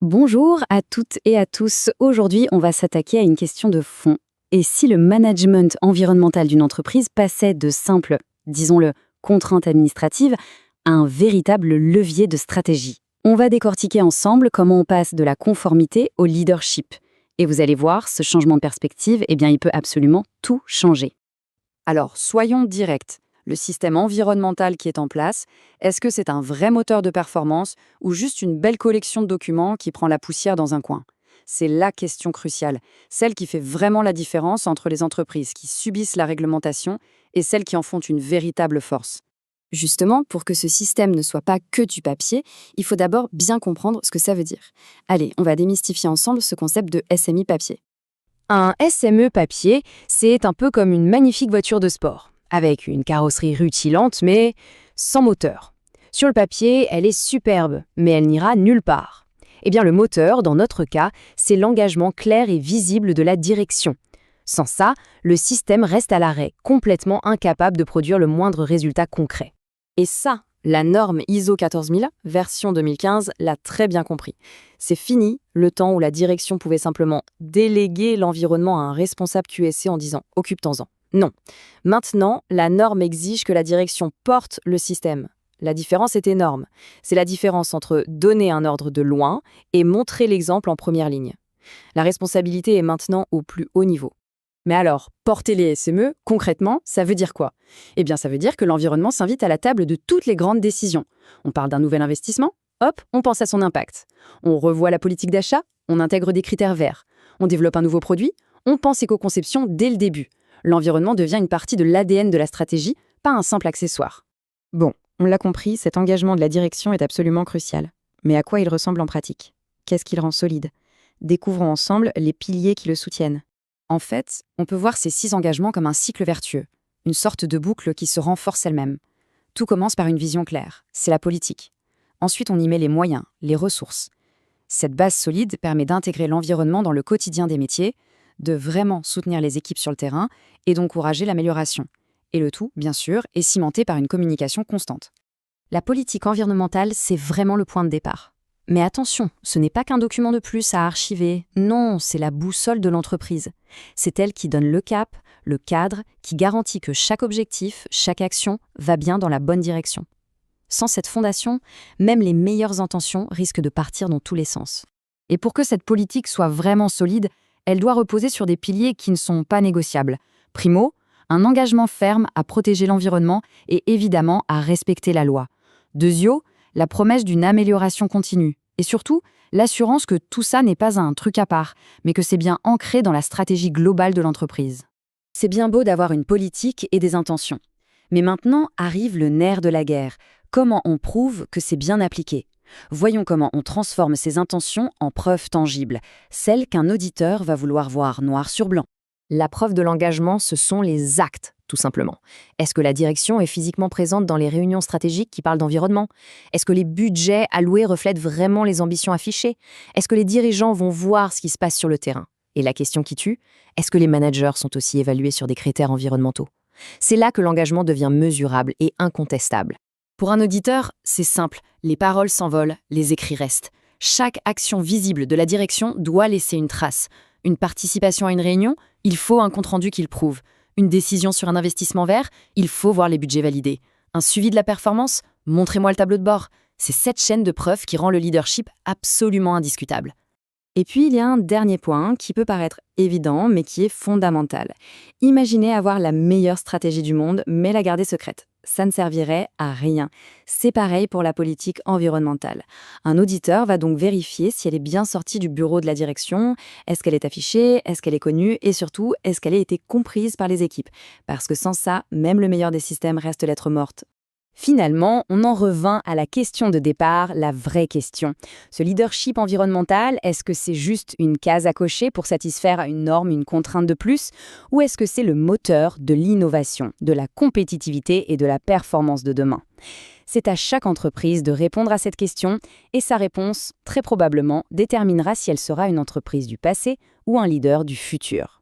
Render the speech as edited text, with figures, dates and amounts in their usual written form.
Bonjour à toutes et à tous. Aujourd'hui, on va s'attaquer à une question de fond. Et si le management environnemental d'une entreprise passait de simples, disons-le, contraintes administratives à un véritable levier de stratégie? On va décortiquer ensemble comment on passe de la conformité au leadership. Et vous allez voir, ce changement de perspective, il peut absolument tout changer. Alors, soyons directs. Le système environnemental qui est en place, est-ce que c'est un vrai moteur de performance ou juste une belle collection de documents qui prend la poussière dans un coin? C'est la question cruciale, celle qui fait vraiment la différence entre les entreprises qui subissent la réglementation et celles qui en font une véritable force. Justement, pour que ce système ne soit pas que du papier, il faut d'abord bien comprendre ce que ça veut dire. Allez, on va démystifier ensemble ce concept de SMI papier. Un SME papier, c'est un peu comme une magnifique voiture de sport, avec une carrosserie rutilante mais sans moteur. Sur le papier, elle est superbe, mais elle n'ira nulle part. Eh bien, le moteur, dans notre cas, c'est l'engagement clair et visible de la direction. Sans ça, le système reste à l'arrêt, complètement incapable de produire le moindre résultat concret. Et ça, la norme ISO 14000, version 2015, l'a très bien compris. C'est fini le temps où la direction pouvait simplement déléguer l'environnement à un responsable QSC en disant « occupe-t'en-en ». Non. Maintenant, la norme exige que la direction porte le système. La différence est énorme. C'est la différence entre donner un ordre de loin et montrer l'exemple en première ligne. La responsabilité est maintenant au plus haut niveau. Mais alors, porter les SME, concrètement, ça veut dire quoi? Eh bien, ça veut dire que l'environnement s'invite à la table de toutes les grandes décisions. On parle d'un nouvel investissement, hop, on pense à son impact. On revoit la politique d'achat, on intègre des critères verts. On développe un nouveau produit, on pense éco-conception dès le début. L'environnement devient une partie de l'ADN de la stratégie, pas un simple accessoire. Bon, on l'a compris, cet engagement de la direction est absolument crucial. Mais à quoi il ressemble en pratique? Qu'est-ce qui le rend solide? Découvrons ensemble les piliers qui le soutiennent. En fait, on peut voir ces 6 engagements comme un cycle vertueux, une sorte de boucle qui se renforce elle-même. Tout commence par une vision claire, c'est la politique. Ensuite, on y met les moyens, les ressources. Cette base solide permet d'intégrer l'environnement dans le quotidien des métiers, de vraiment soutenir les équipes sur le terrain et d'encourager l'amélioration. Et le tout, bien sûr, est cimenté par une communication constante. La politique environnementale, c'est vraiment le point de départ. Mais attention, ce n'est pas qu'un document de plus à archiver. Non, c'est la boussole de l'entreprise. C'est elle qui donne le cap, le cadre, qui garantit que chaque objectif, chaque action va bien dans la bonne direction. Sans cette fondation, même les meilleures intentions risquent de partir dans tous les sens. Et pour que cette politique soit vraiment solide, elle doit reposer sur des piliers qui ne sont pas négociables. Primo, un engagement ferme à protéger l'environnement et évidemment à respecter la loi. Deuxio, la promesse d'une amélioration continue. Et surtout, l'assurance que tout ça n'est pas un truc à part, mais que c'est bien ancré dans la stratégie globale de l'entreprise. C'est bien beau d'avoir une politique et des intentions. Mais maintenant arrive le nerf de la guerre. Comment on prouve que c'est bien appliqué? Voyons comment on transforme ces intentions en preuves tangibles, celles qu'un auditeur va vouloir voir noir sur blanc. La preuve de l'engagement, ce sont les actes, tout simplement. Est-ce que la direction est physiquement présente dans les réunions stratégiques qui parlent d'environnement? Est-ce que les budgets alloués reflètent vraiment les ambitions affichées? Est-ce que les dirigeants vont voir ce qui se passe sur le terrain? Et la question qui tue, est-ce que les managers sont aussi évalués sur des critères environnementaux? C'est là que l'engagement devient mesurable et incontestable. Pour un auditeur, c'est simple, les paroles s'envolent, les écrits restent. Chaque action visible de la direction doit laisser une trace. Une participation à une réunion, il faut un compte-rendu qui le prouve. Une décision sur un investissement vert, il faut voir les budgets validés. Un suivi de la performance, montrez-moi le tableau de bord. C'est cette chaîne de preuves qui rend le leadership absolument indiscutable. Et puis, il y a un dernier point qui peut paraître évident, mais qui est fondamental. Imaginez avoir la meilleure stratégie du monde, mais la garder secrète. Ça ne servirait à rien. C'est pareil pour la politique environnementale. Un auditeur va donc vérifier si elle est bien sortie du bureau de la direction, est-ce qu'elle est affichée, est-ce qu'elle est connue, et surtout, est-ce qu'elle a été comprise par les équipes. Parce que sans ça, même le meilleur des systèmes reste lettre morte. Finalement, on en revint à la question de départ, la vraie question. Ce leadership environnemental, est-ce que c'est juste une case à cocher pour satisfaire une norme, une contrainte de plus? Ou est-ce que c'est le moteur de l'innovation, de la compétitivité et de la performance de demain? C'est à chaque entreprise de répondre à cette question et sa réponse, très probablement, déterminera si elle sera une entreprise du passé ou un leader du futur.